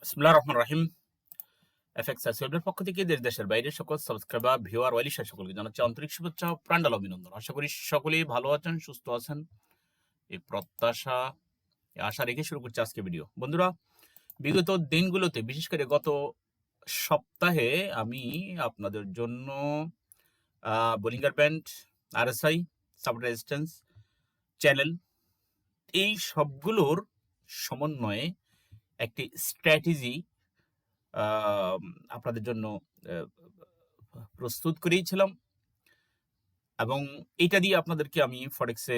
বিসমিল্লাহির রহমানির রহিম। এফএক্স ওয়েবের পক্ষ থেকে দেশ দেশের বাইরে সকল সাবস্ক্রাইবার, ভিউয়ার, ওয়ালিশা সকলকে জানাচ্ছি আন্তরিক শুভেচ্ছা ও প্রাণঢালা অভিনন্দন। আশা করি সকলেই ভালো আছেন, সুস্থ আছেন। এই প্রত্যাশা, এই আশা রেখে শুরু করছি আজকে ভিডিও। বন্ধুরা, বিগত দিনগুলোতে বিশেষ করে গত সপ্তাহে আমি আপনাদের জন্য Bollinger band, RSI, support resistance, channel এই সবগুলোর সমন্বয়ে একটি স্ট্র্যাটেজি আপনাদের জন্য প্রস্তুত করেছিলাম এবং এটা দিয়ে আপনাদেরকে আমি ফরেক্সে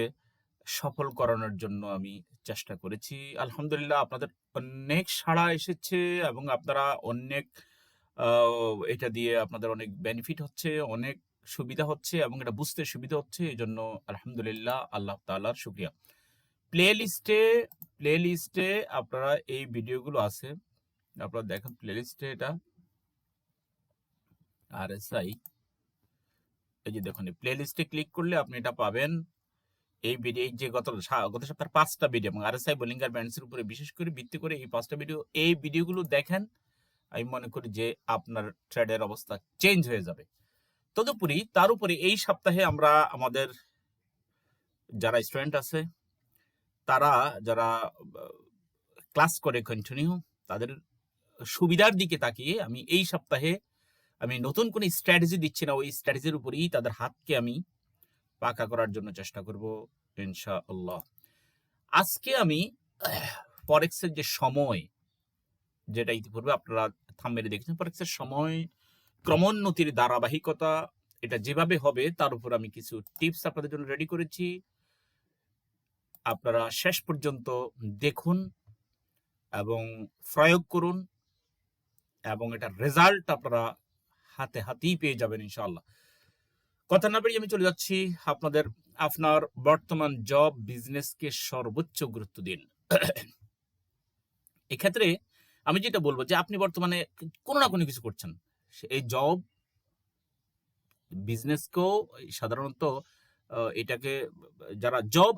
সফল করানোর জন্য আমি চেষ্টা করেছি। আলহামদুলিল্লাহ আপনাদের অনেক সাড়া এসেছে এবং আপনারা অনেক এটা দিয়ে আপনাদের অনেক বেনিফিট হচ্ছে, অনেক সুবিধা হচ্ছে এবং এটা বুঝতে সুবিধা হচ্ছে। এই জন্য আলহামদুলিল্লাহ, আল্লাহ তাআলার শুকরিয়া। প্লে লিস্টে আপনারা এই ভিডিওগুলো আছে, আপনারা দেখেন প্লে লিস্টে। এটা আরএসআই, এই যে দেখুন প্লে লিস্টে ক্লিক করলে আপনি এটা পাবেন। এই ভিডিও যে গত সপ্তাহের 5টা ভিডিও এবং আরএসআই বোলিঙ্গার ব্যান্ডসের উপরে বিশেষ করে ভিত্তি করে এই 5টা ভিডিও, এই ভিডিওগুলো দেখেন, আমি মনে করি যে আপনার ট্রেডের অবস্থা চেঞ্জ হয়ে যাবে। তদুপরি তার উপরে এই সপ্তাহে আমরা আমাদের যারা স্টুডেন্ট আছে, তারা যারা ক্লাস করে কন্টিনিউ, তাদের সুবিধার দিকে তাকিয়ে আমি এই সপ্তাহে আমি নতুন কোনো স্ট্র্যাটেজি দিচ্ছি না, ওই স্ট্র্যাটেজির উপরেই তাদের হাতকে আমি পাকা করার জন্য চেষ্টা করব ইনশাআল্লাহ। আজকে আমি ফরেক্সের যে সময়, যেটা ইতিপূর্বে আপনারা থাম্বনেলে দেখেছেন, ফরেক্সের সময় ক্রমোন্নতির ধারাবাহিকতা, এটা যেভাবে হবে তার উপর আমি কিছু টিপস আপনাদের জন্য রেডি করেছি। আপনারা শেষ পর্যন্ত দেখুন এবং প্রয়োগ করুন এবং এটার রেজাল্ট আপনারা হাতেই পেয়ে যাবেন ইনশাআল্লাহ। কথা না বাড়িয়ে আমি চলে যাচ্ছি আপনার বর্তমান জব বিজনেসকে সর্বোচ্চ গুরুত্ব দিন। এক্ষেত্রে আমি যেটা বলবো যে আপনি বর্তমানে কোনো না কোনো কিছু করছেন, এই জব বিজনেসকেও সাধারণত এটাকে যারা জব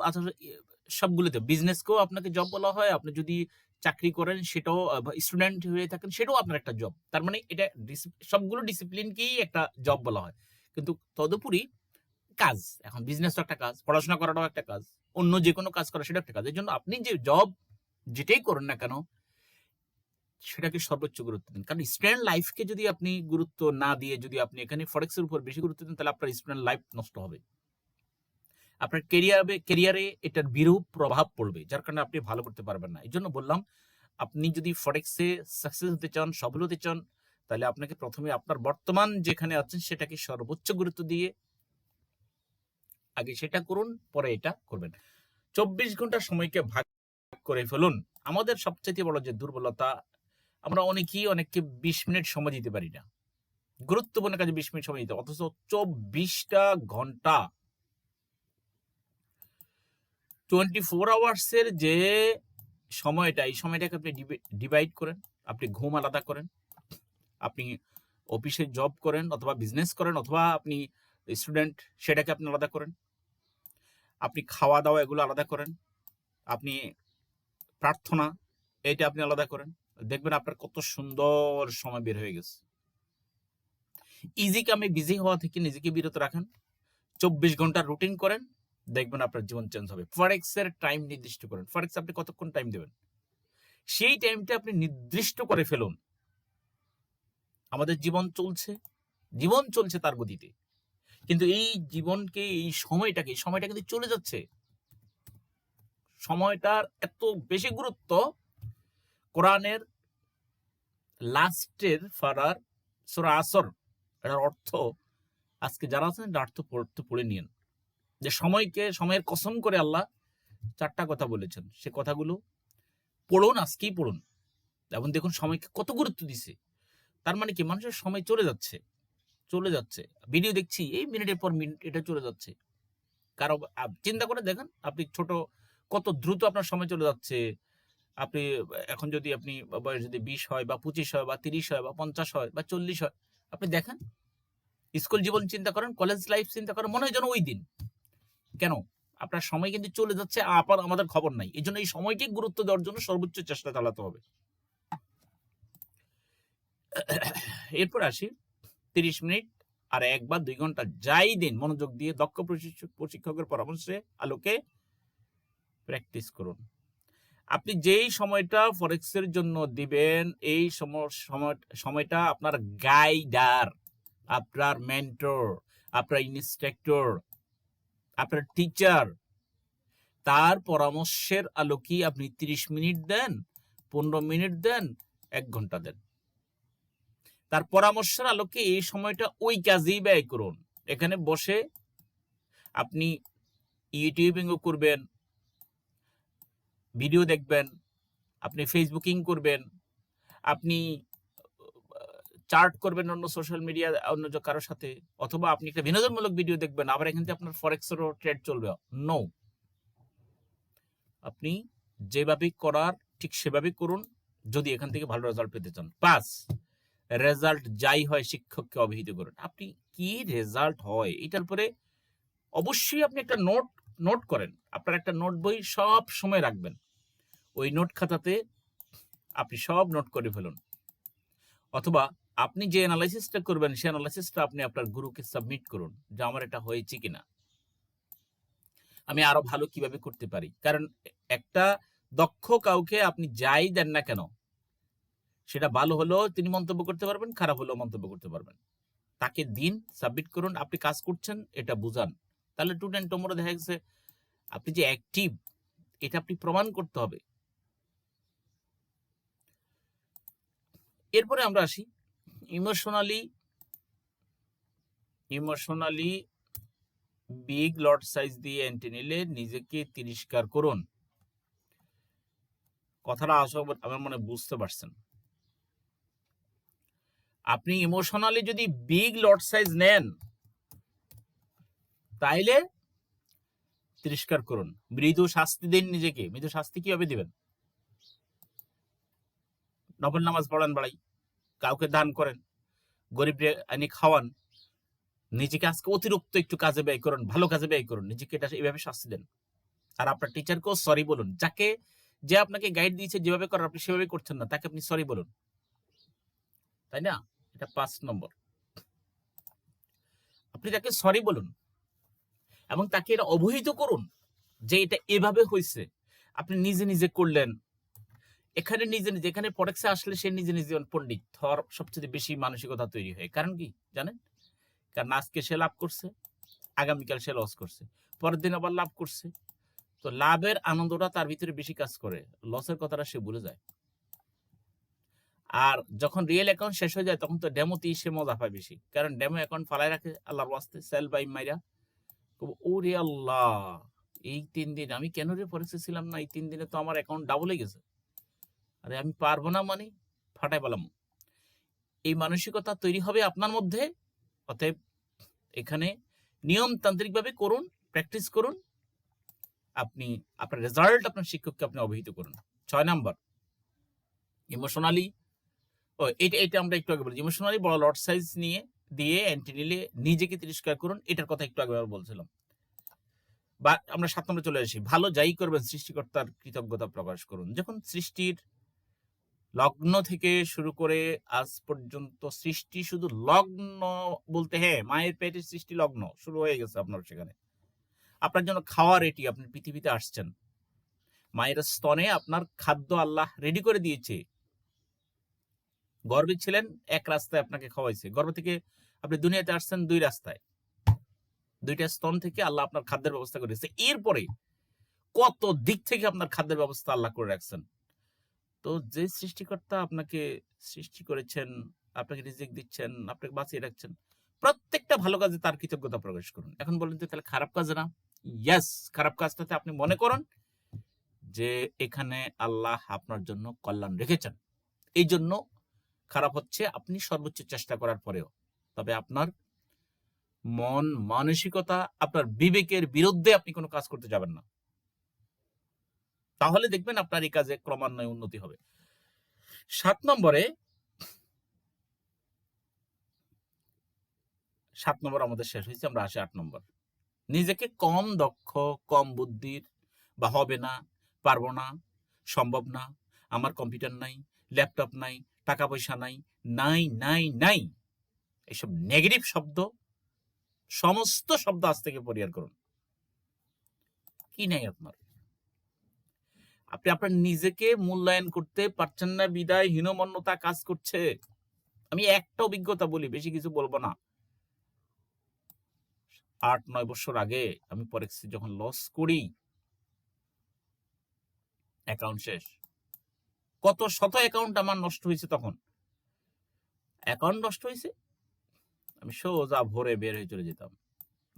সবগুলোতে, বিজনেসকেও আপনাকে জব বলা হয়। আপনি যদি চাকরি করেন সেটাও, স্টুডেন্ট হয়ে থাকেন সেটাও আপনার একটা জব। তার মানে এটা সবগুলো ডিসিপ্লিনকেই একটা জব বলা হয়। কিন্তু তদুপরি কাজ, এখন বিজনেস তো একটা কাজ, পড়াশোনা করাটাও একটা কাজ, অন্য যে কোনো কাজ করা সেটা একটা কাজ। এই জন্য আপনি যে জব যেটাই করেন না কেন সেটাকে সর্বোচ্চ গুরুত্ব দিন। কারণ স্টুডেন্ট লাইফকে যদি আপনি গুরুত্ব না দিয়ে যদি আপনি এখানে ফরেক্সের উপর বেশি গুরুত্ব দেন, তাহলে আপনার স্টুডেন্ট লাইফ নষ্ট হবে, আপনার কেরিয়ারে এটার বিরূপ প্রভাব পড়বে, যার কারণে আপনি ভালো করতে পারবেন না। এই জন্য বললাম, আপনি যদি ফরেক্সে সাকসেস হতে চান, সফল হতে চান, তাহলে আপনাকে প্রথমে আপনার বর্তমান যেখানে আছেন সেটাকে সর্বোচ্চ গুরুত্ব দিয়ে আগে সেটা করুন, পরে এটা করবেন। 24 ঘন্টা সময়কে ভাগ করে ফেলুন। আমাদের সবচেয়ে বড় যে দুর্বলতা, আমরা অনেককে 20 মিনিট সময় দিতে পারি না। গুরুত্বপূর্ণ কাজে 20 মিনিট সময় দিতে, অথচ 24টা ঘন্টা 24 আওয়ার্সের যে সময়টা, এই সময়টাকে আপনি ডিভাইড করেন। আপনি ঘুম আলাদা করেন, আপনি অফিসে জব করেন অথবা বিজনেস করেন অথবা আপনি স্টুডেন্ট, সেটাকে আপনি আলাদা করেন। আপনি খাওয়া দাওয়া এগুলো আলাদা করেন, আপনি প্রার্থনা এটা আপনি আলাদা করেন। দেখবেন আপনার কত সুন্দর সময় বের হয়ে গেছে। ইজি কামে বিজি হওয়া থেকে নিজেকে বিরত রাখেন, 24 ঘন্টার রুটিন করেন, দেখবেন আপনার জীবন চেঞ্জ হবে। ফরেক্সের টাইম নির্দিষ্ট করেন। ফরেক্স আপনি কতক্ষণ টাইম দেবেন, সেই টাইমটা আপনি নির্দিষ্ট করে ফেলুন। আমাদের জীবন চলছে তার গতিতে, কিন্তু এই জীবনকে, এই সময়টা কিন্তু চলে যাচ্ছে। সময়টার এত বেশি গুরুত্ব, কোরআনের লাস্টের ফারার সূরা আসর, এটার অর্থ আজকে যারা আছেন এটা অর্থ পড়ে নিন। যে সময়ের কসম করে আল্লাহ 4টা কথা বলেছেন, সে কথাগুলো পড়ুন, আজকেই পড়ুন এবং দেখুন সময়কে কত গুরুত্ব দিছে। তার মানে কি, মানুষের সময় চলে যাচ্ছে। ভিডিও দেখছি, এই মিনিটের পর মিনিট এটা চলে যাচ্ছে। কারো চিন্তা করে দেখেন, আপনি কত দ্রুত আপনার সময় চলে যাচ্ছে। আপনি এখন যদি আপনি বয়স যদি 20 হয় বা 25 হয় বা 30 হয় বা 50 হয় বা 40 হয়, আপনি দেখেন, স্কুল জীবন চিন্তা করেন, কলেজ লাইফ চিন্তা করেন, মনে হয় যেন ওই দিন। কেন? আপনার সময় কিন্তু চলে যাচ্ছে, আমাদের খবর নাই। এই জন্য এই সময়কে গুরুত্ব দেওয়ার জন্য সর্বোচ্চ চেষ্টা চালাতে হবে। এরপর আসি 30 মিনিট আর 1 বা 2 ঘন্টা যাই দিন মনোযোগ দিয়ে দক্ষ প্রশিক্ষকের পরামর্শে আলোকে প্র্যাকটিস করুন। আপনি যেই সময়টা ফরেক্সের জন্য দিবেন এই সময়টা আপনার গাইডার, আপনার মেন্টর, আপনার ইনস্ট্রাক্টর, আপনার টিচার তার পরামর্শের আলোকে আপনি 30 মিনিট দেন, 15 মিনিট দেন, 1 ঘন্টা দেন। তার পরামর্শের আলোকে এই সময়টা ওই কাজেই ব্যয় করুন। এখানে বসে আপনি ইউটিউবিংও করবেন, ভিডিও দেখবেন, আপনি ফেসবুকিং করবেন, আপনি চার্ট করবেন অন্য সোশ্যাল মিডিয়া অন্য কারোর সাথে, অথবা আপনি একটা বিনোদনমূলক ভিডিও দেখবেন, আবার এখান থেকে আপনার ফরেক্সেরও ট্রেড চলবে। নো, আপনি যেভাবে করার ঠিক সেভাবে করুন যদি এখান থেকে ভালো রেজাল্ট পেতে চান। 5, রেজাল্ট যাই হয় শিক্ষককে অবহিত করুন। আপনি কি রেজাল্ট হয় এটার পরে অবশ্যই আপনি একটা নোট করেন। আপনার একটা নোট বই সব সময় রাখবেন, ওই নোট খাতাতে আপনি সব নোট করে ফেলুন, অথবা আপনি যে অ্যানালাইসিসটা করবেন সেই অ্যানালাইসিসটা আপনি আপনার গুরুকে সাবমিট করুন যে আমার এটা হয়েছে কিনা, আমি আরো ভালো কিভাবে করতে পারি। কারণ একটা দক্ষ কাউকে আপনি যাই দেন না কেন সেটা ভালো হলেও তিনি মন্তব্য করতে পারবেন, খারাপ হলেও মন্তব্য করতে পারবেন। তাকে দিন, সাবমিট করুন, আপনি কাজ করছেন এটা বুঝান। তাহলে টুডেন্ট টুমরো দেখা গেছে আপনি যে অ্যাক্টিভ এটা আপনি প্রমাণ করতে হবে। এরপরে আমরা আসি ইমোশনালি বিগ লট সাইজ দিয়ে এন্ট্রি নিলে নিজেকে তিরস্কার করুন। কথাটা আসলে আমার মনে বুঝতে পারছেন। আপনি ইমোশনালি যদি বিগ লট সাইজ নেন তাইলে তিরস্কার করুন, মৃদু শাস্তি দিন নিজেকে। মৃদু শাস্তি কিভাবে দিবেন? নফল নামাজ পড়ান বাড়াই, কাউকে দান করেন, গরিবরে আনি খাওয়ান, নিজেকে আজকে অতিরিক্ত একটু কাজে ব্যয় করুন, ভালো কাজে ব্যয় করুন, নিজেকে এটা এইভাবে শাস্তি দেন। আর আপনার টিচারকেও সরি বলুন, যে আপনাকে গাইড দিয়েছে যেভাবে করার আপনি সেভাবে করছেন না তাকে আপনি সরি বলুন, তাই না? এটা 5 নম্বর। আপনি তাকে সরি বলুন এবং তাকে এটা অবহিত করুন যে এটা এভাবে হয়েছে, আপনি নিজে নিজে করলেন। এখানে এখানে ফরেক্সে আসলে সে নিজে নিজে পণ্ডিত হওয়ার সবচেয়ে বেশি মানসিকতা তৈরি হয়। কারণ কি জানেন? কারণ আজকে সে লাভ করছে, আগামীকাল সে লস করছে, পরের দিন আবার লাভ করছে। তো লাভের আনন্দটা তার ভিতরে বেশি কাজ করে, লসের কথাটা সে ভুলে যায়। আর যখন রিয়েল অ্যাকাউন্ট শেষ হয়ে যায় তখন তো ডেমোতেই সে মজা পায় বেশি, কারণ ডেমো অ্যাকাউন্ট ফালাই রাখে আল্লাহর ওয়াস্তে, সেল বাই মাইরা। ওরে আল্লাহ, এই 3 দিন আমি কেন রে ফরেক্সে ছিলাম না, এই 3 দিনে তো আমার অ্যাকাউন্ট ডাবল হয়ে গেছে, আরে আমি পারবো না, মানে ফাটাই পেলাম। এই মানসিকতা তৈরি হবে আপনার মধ্যে। অতএব এখানে নিয়মতান্ত্রিকভাবে করুন, প্র্যাকটিস করুন, আপনি আপনার রেজাল্ট আপনার শিক্ষককে আপনি অবহিত করুন। 6 নাম্বার, ইমোশনালি এটা আমরা একটু আগে বলি, ইমোশনালি বড় লট সাইজ দিয়ে এন্ট্রি নিলে নিজেকে তিরস্কার করুন। এটার কথা একটু আগে বলছিলাম। বা আমরা 7 নম্বরে চলে আসি, ভালো যাই করবেন সৃষ্টিকর্তার কৃতজ্ঞতা প্রকাশ করুন। যখন সৃষ্টির লগ্ন থেকে শুরু করে আজ পর্যন্ত সৃষ্টি শুধু লগ্ন বলতে, হ্যাঁ মায়ের পেটের সৃষ্টি লগ্ন শুরু হয়ে গেছে আপনার সেখানে, আপনার জন্য খাওয়ার এটি, আপনি পৃথিবীতে আসছেন, মায়ের স্তনে আপনার খাদ্য আল্লাহ রেডি করে দিয়েছে। গর্ভে ছিলেন এক রাস্তায় আপনাকে খাওয়াইছে, গর্ভ থেকে আপনি দুনিয়াতে আসছেন 2 রাস্তায়, 2টা স্তন থেকে আল্লাহ আপনার খাদ্যের ব্যবস্থা করেছে। এরপরে কত দিক থেকে আপনার খাদ্যের ব্যবস্থা আল্লাহ করে রাখছেন। তো যে সৃষ্টিকর্তা আপনাকে সৃষ্টি করেছেন, আপনাকে রিজিক দিচ্ছেন, আপনাকে বাঁচিয়ে রাখছেন, প্রত্যেকটা ভালো কাজে তার কৃতজ্ঞতা প্রকাশ করুন। এখন বলেন তো তাহলে খারাপ কাজে না? ইয়েস, খারাপ কাজটাতে আপনি মনে করুন যে এখানে আল্লাহ আপনার জন্য কল্যাণ রেখেছেন, এই জন্য খারাপ হচ্ছে, আপনি সর্বোচ্চ চেষ্টা করার পরেও। তবে আপনার মন মানসিকতা, আপনার বিবেকের বিরুদ্ধে আপনি কোনো কাজ করতে যাবেন না, তাহলে দেখবেন আপনার এই কাজে ক্রমান্বয়ে উন্নতি হবে। 7 নম্বর আমাদের শেষ হয়েছে, আমরা আসি 8 নম্বর। নিজেকে কম দক্ষ, কম বুদ্ধির বা হবে না, পারবো না, সম্ভব না, আমার কম্পিউটার নাই, ল্যাপটপ নাই, টাকা পয়সা নাই, নাই নাই নাই, এইসব নেগেটিভ শব্দ, সমস্ত শব্দ আজ থেকে পরিহার করুন। কি নাই আপনার? আপনি আপনার নিজেকে মূল্যায়ন করতে পারছেন না বিদায় হীনমন্যতা কাজ করছে। আমি একটা অভিজ্ঞতা বলি, বেশি কিছু বলবো না। 8-9 বছর আগে আমি ফরেক্সে যখন লস করি, অ্যাকাউন্ট শেষ। কত শত অ্যাকাউন্ট আমার নষ্ট হয়েছে তখন। অ্যাকাউন্ট নষ্ট হয়েছে, আমি সোজা ভোরে বের হয়ে চলে যেতাম।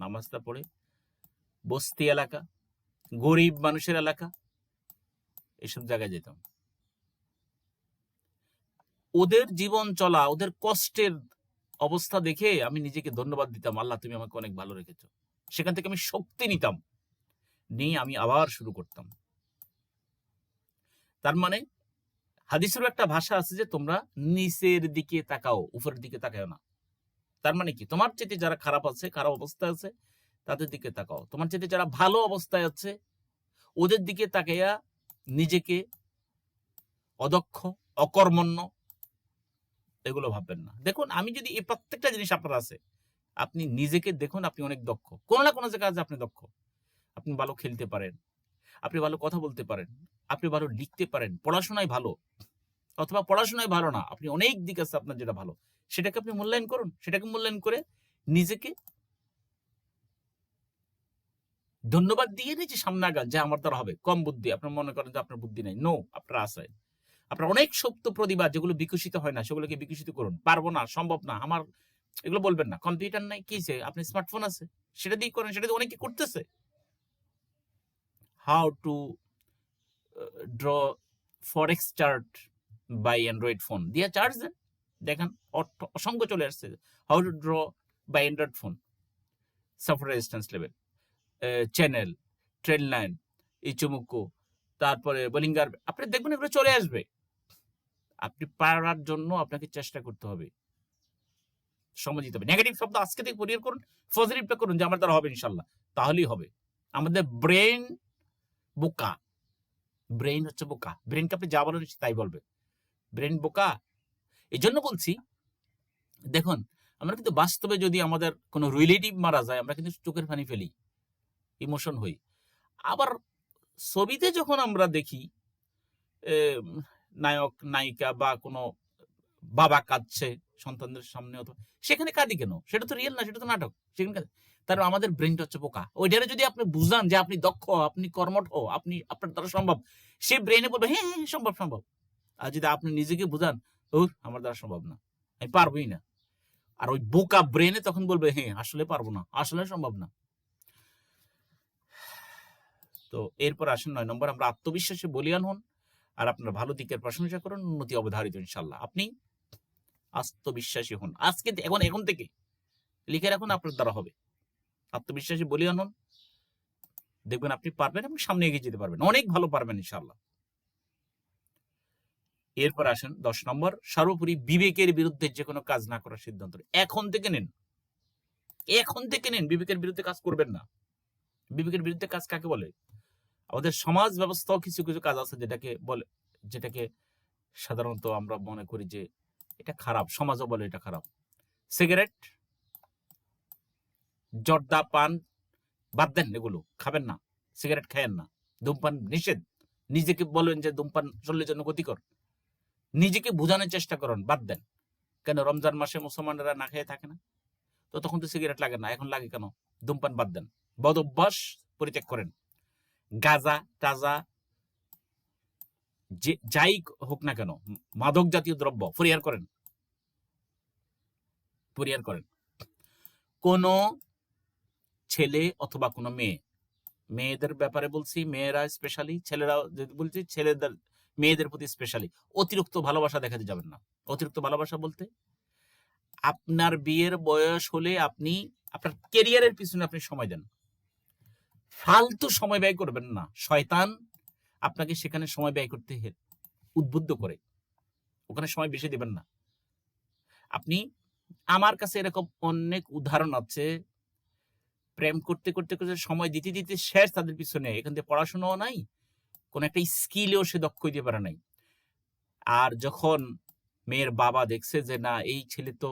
নামাজটা পড়ে বস্তি এলাকা, গরিব মানুষের এলাকা, এসব জায়গায় যেতাম। ওদের জীবন চলা, ওদের কষ্টের অবস্থা দেখে আমি নিজেকে ধন্যবাদ দিতাম, আল্লাহ তুমি আমাকে অনেক ভালো রেখেছো। সেখান থেকে আমি শক্তি নিতাম, নিয়ে আমি আবার শুরু করতাম। তার মানে হাদিসেরও একটা ভাষা আছে যে তোমরা নিচের দিকে তাকাও, উপরের দিকে তাকাও না। তার মানে কি, তোমার চেয়ে যারা খারাপ আছে, খারাপ অবস্থায় আছে, তাদের দিকে তাকাও। তোমার চেয়ে যারা ভালো অবস্থায় আছে, ওদের দিকে তাকাইয়া নিজেকে অদক্ষ, অকর্মণ্য এগুলো ভাববেন না। দেখুন, আমি যদি এই প্রত্যেকটা জিনিস আপনার আছে, আপনি নিজেকে দেখুন, আপনি অনেক দক্ষ, কোনো না কোনো জায়গায় আপনি দক্ষ। আপনি ভালো খেলতে পারেন, আপনি ভালো কথা বলতে পারেন, আপনি ভালো লিখতে পারেন, পড়াশোনায় ভালো, অথবা পড়াশোনায় ভালো না, আপনি অনেক দিক আছে আপনার যেটা ভালো, সেটাকে আপনি মূল্যায়ন করুন। সেটাকে মূল্যায়ন করে নিজেকে ধন্যবাদ দিয়ে নিচে সামনে আগান, যে আমার দ্বারা হবে। কম বুদ্ধি, আপনার মনে করেন যে আপনার বুদ্ধি নাই, নো, আপনার আছে। আপনার অনেক সুপ্ত প্রতিভা যেগুলো বিকশিত হয় না, সেগুলোকে বিকশিত করুন। পারবো না, সম্ভব না, আমার এগুলো বলবেন না। কম্পিউটার নাই, কি আপনি স্মার্টফোন আছে, সেটা দিয়ে করেন, সেটা দিয়ে অনেকে করতেছে। How to draw forex chart by Android phone দিয়ে চার্জ দেন, দেখেন অসংখ্য চলে আসছে। How to draw by Android phone, software resistance level, channel, trend line, Ichimoku, তারপরে বোলিঙ্গার, আপনি দেখবেন এগুলো চলে আসবে। আপনি পারার জন্য আপনাকে চেষ্টা করতে হবে, সময় দিতে হবে। নেগেটিভ শব্দ আজকে থেকে পরিহার করুন, পজিটিভটা করুন, যে আমার দ্বারা হবে ইনশাল্লাহ, তাহলেই হবে। আমাদের ব্রেন বোকা, ব্রেন হচ্ছে বোকা, ব্রেনকে আপনি যা বলেন তাই বলবে। ব্রেন বোকা, এই জন্য বলছি, দেখুন আমরা কিন্তু বাস্তবে যদি আমাদের কোনো রিলেটিভ মারা যায়, আমরা কিন্তু চোখের পানি ফেলি, ইমোশন হই। আবার ছবিতে যখন আমরা দেখি নায়ক নায়িকা বা কোনো বাবা কাঁদছে সন্তানদের সামনে, অথবা সেখানে কাঁদি কেন, সেটা তো রিয়েল না, সেটা তো নাটক, সেখানে তার আমাদের ব্রেনটা হচ্ছে বোকা। ওইটারে যদি আপনি বুঝান যে আপনি দক্ষ, আপনি কর্মঠ, আপনি আপনার দ্বারা সম্ভব, সে ব্রেনে বলবে হ্যাঁ হ্যাঁ সম্ভব সম্ভব। আর যদি আপনি নিজেকে বুঝান আমার দ্বারা সম্ভব না, আমি পারবোই না, আর ওই বোকা ব্রেনে তখন বলবে হ্যাঁ আসলে পারবো না, আসলে সম্ভব না। তো এরপর আসেন 9 নম্বর, আমরা আত্মবিশ্বাসে বলিয়ান হন, আর আপনার ভালো দিকের প্রশংসা করুন, উন্নতি অবধারিত ইনশাল্লাহ। আপনি আত্মবিশ্বাসী হন আজকে, এখন থেকে লিখে রাখুন, আপনার দ্বারা হবে। আত্মবিশ্বাসী বলিয়ান হন, দেখবেন আপনি পারবেন এবং সামনে এগিয়ে যেতে পারবেন, অনেক ভালো পারবেন ইনশাল্লাহ। এরপর আসেন 10 নম্বর, সর্বোপরি বিবেকের বিরুদ্ধে যে কোনো কাজ না করার সিদ্ধান্ত এখন থেকে নিন। এখন থেকে নিন, বিবেকের বিরুদ্ধে কাজ করবেন না। বিবেকের বিরুদ্ধে কাজ কাকে বলে? আমাদের সমাজ ব্যবস্থাও কিছু কিছু কাজ আছে যেটাকে বলে, যেটাকে সাধারণত আমরা মনে করি যে এটা খারাপ, সমাজও বলে এটা খারাপ। সিগারেট, জর্দা, পান বাদ দেন, এগুলো খাবেন না, সিগারেট খায়েন না, ধূমপান নিষেধ। নিজেকে বলেন যে ধূমপান শরীরের জন্য ক্ষতিকর, নিজেকে বোঝানোর চেষ্টা করেন বাদ দেন। কেন রমজান মাসে মুসলমানরা না খেয়ে থাকে না? তো তখন তো সিগারেট লাগে না, এখন লাগে কেন? ধূমপান বাদ দেন, বদ অভ্যাস পরিত্যাগ করেন। গাঁজা টাজা যাই হোক না কেন, মাদক জাতীয় দ্রব্য পরিহার করেন, পরিহার করেন। কোন ছেলে অথবা কোনো মেয়ে, মেয়েদের ব্যাপারে বলছি, মেয়েরা স্পেশালি, ছেলেরা যদি বলছি ছেলেদের, মেয়েদের প্রতি স্পেশালি অতিরিক্ত ভালোবাসা দেখাতে যাবেন না। অতিরিক্ত ভালোবাসা বলতে, আপনার বিয়ের বয়স হলে আপনি আপনার কেরিয়ারের পিছনে আপনি সময় দেন, ফালতু সময় ব্যয় করবেন না। শয়তান আপনাকে সেখানে সময় ব্যয় করতে উদ্বুদ্ধ করে, ওখানে সময় বেশি দিবেন না। আপনি, আমার কাছে এরকম অনেক উদাহরণ আছে, প্রেম করতে করতে করতে সময় দিতে দিতে শেষ তাদের পিছনে, এখান থেকে পড়াশোনাও নাই, কোন একটা স্কিলেও সে দক্ষ হইতে পারে নাই। আর যখন মেয়ের বাবা দেখছে যে না এই ছেলে তো,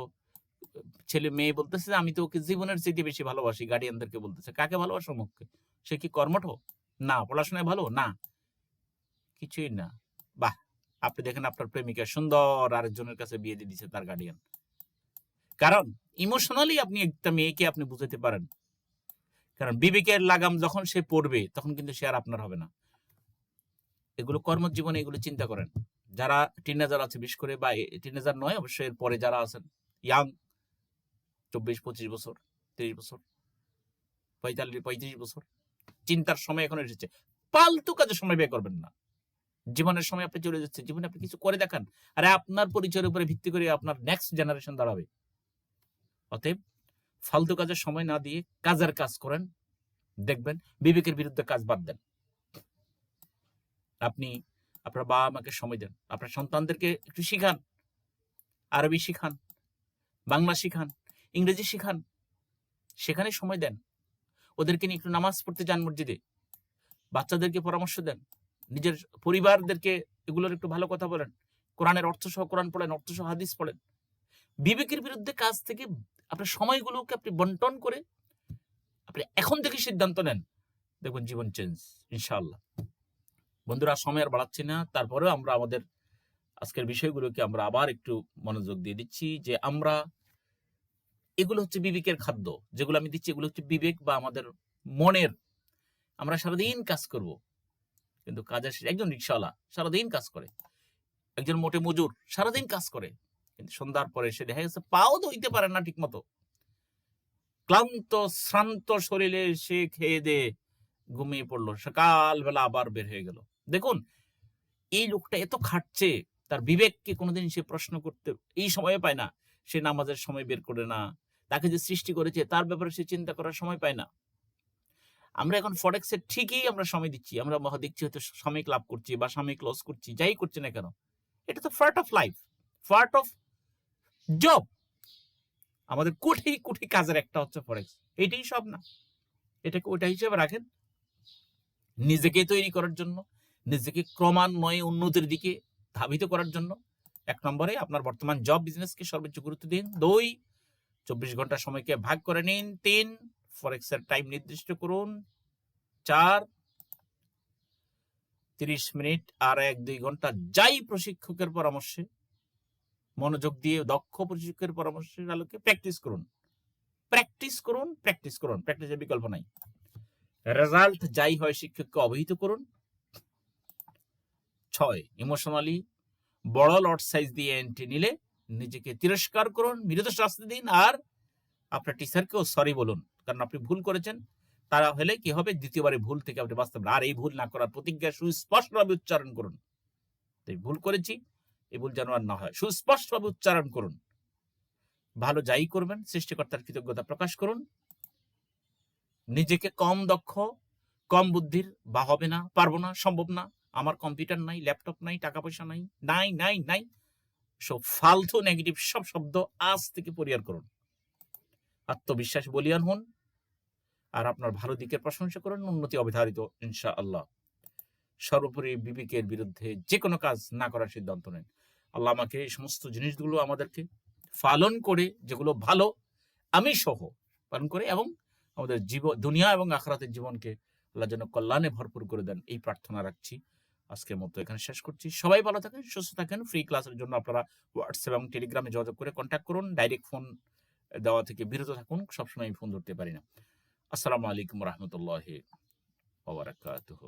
ছেলে মেয়ে বলতেছে যে আমি তো ওকে জীবনের চাইতে বেশি ভালোবাসি, গার্ডিয়ানদেরকে বলতেছে। কাকে ভালোবাসো মুখে? সে কি কর্মঠ? না। পড়াশোনায় ভালো? না। কিছুই না। বাহ! আপনি দেখেন আপনার প্রেমিকা সুন্দর আরেকজনের কাছে বিয়ে দিয়ে দিচ্ছে তার গার্ডিয়ান। কারণ ইমোশনালি আপনি একটা মেয়েকে আপনি বুঝাতে পারেন। কারণ বিবেকের লাগাম যখন সে পড়বে তখন কিন্তু সে আর আপনার হবে না। এগুলো কর্মজীবনে এগুলো চিন্তা করেন। যারা টিনেজার আছে বিশেষ করে, বা টিনেজার নয় অবশ্যই, এর পরে যারা আছেন ইয়াং 24-25 বছর, 30 বছর, 35 বছর, চিন্তার সময় এখন এসেছে। ফালতু কাজে সময় ব্যয় করবেন না। জীবনের সময় আপনি চলে যাচ্ছে, জীবনে আপনি কিছু করে দেখান। আরে আপনার পরিচয়ের উপরে ভিত্তি করে আপনার নেক্সট জেনারেশন দাঁড়াবে। অতএব ফালতু কাজে সময় না দিয়ে কাজের কাজ করেন, দেখবেন বিবেকের বিরুদ্ধে কাজ বাদ দেন। আপনি আপনার বাবা মাকে সময় দেন, আপনার সন্তানদেরকে একটু শিখান, আরবি শিখান, বাংলা শিখান, ইংরেজি শিখান, সেখানে সময় দেন। ওদেরকে নিয়ে একটু নামাজ পড়তে যান মসজিদে, বাচ্চাদেরকে পরামর্শ দেন, নিজের পরিবারদেরকে এগুলোর একটু ভালো কথা বলেন, কোরআনের অর্থ সহ কোরআন পড়েন, অর্থ সহ হাদিস পড়েন। বিবেকের বিরুদ্ধে কাজ থেকে আপনার সময়গুলোকে আপনি বন্টন করে আপনি এখন থেকে সিদ্ধান্ত নেন, দেখবেন জীবন চেঞ্জ ইনশাআল্লাহ। বন্ধুরা, সময় আর বাড়াচ্ছি না, তারপরেও আমরা আমাদের আজকের বিষয়গুলোকে আমরা আবার একটু মনোযোগ দিয়ে দিচ্ছি যে আমরা এগুলো হচ্ছে বিবেকের খাদ্য, যেগুলো আমি দিচ্ছি এগুলো হচ্ছে বিবেক বা আমাদের মনের। আমরা সারাদিন কাজ করব, কিন্তু কাজের একজন রিক্সাওয়ালা সারাদিন কাজ করে, একজন মোটে মজুর সারাদিন কাজ করে, কিন্তু সন্ধ্যার পরে সে দেখা গেছে পাও ধুইতে পারে না ঠিক মতো, ক্লান্ত শ্রান্ত শরীরে সে খেয়ে দে ঘুমিয়ে পড়লো, সকালবেলা আবার বের হয়ে গেল। দেখুন এই লোকটা এত খাটছে, তার বিবেককে কোনোদিন সে প্রশ্ন করতে এই সময় পায় না। সে নামাজের সময় বের করে না, তাকে যে সৃষ্টি করেছে তার ব্যাপারে সে চিন্তা করার সময় পায় না। আমরা এখন ফরেক্সে ঠিকই আমরা সময় দিচ্ছি, আমরা দেখছি হয়তো সাময়িক লাভ করছি বা সাময়িক লস করছি, যাই করছি না কেন, এটা তো part of life, part of job. আমাদের কোটি কোটি কাজের একটা হচ্ছে ফরেক্স, এইটাই সব না। এটাকে ওটা হিসেবে রাখেন, নিজেকে তৈরি করার জন্য, নিজেকে ক্রমান্বয়ে উন্নতির দিকে ধাবিত করার জন্য। 1 নম্বরে আপনার বর্তমান জব বিজনেসকে সর্বোচ্চ গুরুত্ব দিন। 2, 24 ঘন্টা সময়কে ভাগ করে নিন। 3, ফরেক্সের টাইম নির্দিষ্ট করুন। 4, 30 মিনিট আর 1-2 ঘন্টা যাই প্রশিক্ষকের পরামর্শে মনোযোগ দিয়ে দক্ষ প্রশিক্ষকের পরামর্শের আলোকে প্র্যাকটিস করুন, প্র্যাকটিস করুন, প্র্যাকটিস করুন, প্র্যাকটিসের বিকল্প নাই। রেজাল্ট যাই হয় শিক্ষককে অবহিত করুন। 6, ইমোশনালি বড় লট সাইজ দিয়ে এন্ট্রি নিলে নিজেকে তিরস্কার করুন, বিরত শাস্তি দিন, আর আপনার টিচারকেও সরি বলুন, কারণ আপনি ভুল করেছেন। তারা হলে কি হবে, দ্বিতীয়বারে ভুল থেকে আপনি বাঁচতে পারবেন। আর এই ভুল না করার প্রতিজ্ঞা সুস্পষ্টভাবে উচ্চারণ করুন, তাই ভুল করেছি, এই ভুল যেন আর না হয়, সুস্পষ্টভাবে উচ্চারণ করুন। ভালো যাই করবেন সৃষ্টিকর্তার কৃতজ্ঞতা প্রকাশ করুন। নিজেকে কম দক্ষ, কম বুদ্ধির বা হবে না, পারবো না, সম্ভব না, আমার কম্পিউটার নাই, ল্যাপটপ নাই, টাকা পয়সা নাই, নাই নাই নাই, সব ফালতু নেগেটিভ সব শব্দ আজ থেকে পরিহার করুন। আত্মবিশ্বাস বলিয়ান হন, আর আপনার ভালো দিকের প্রশংসা করুন, উন্নতি অবধারিত ইনশাআল্লাহ। সর্বোপরি বিবেকের বিরুদ্ধে যে কোনো কাজ না করার সিদ্ধান্ত নেন। আল্লাহ আমাকে এই সমস্ত জিনিসগুলো আমাদেরকে পালন করে, যেগুলো ভালো আমি সহ পালন করে, এবং আমাদের দুনিয়া এবং আখিরাতের জীবনকে আল্লাহ যেন কল্যাণে ভরপুর করে দেন, এই প্রার্থনা রাখছি। আজকের মতো এখানে শেষ করছি। সবাই ভালো থাকেন, সুস্থ থাকেন। ফ্রি ক্লাসের জন্য আপনারা হোয়াটসঅ্যাপ এবং টেলিগ্রামে যোগাযোগ করে কন্ট্যাক্ট করুন। ডাইরেক্ট ফোন দেওয়া থেকে বিরত থাকুন, সবসময় আমি ফোন ধরতে পারি না। আসসালামু আলাইকুম রহমতুল্লাহি ওয়া বারাকাতুহু।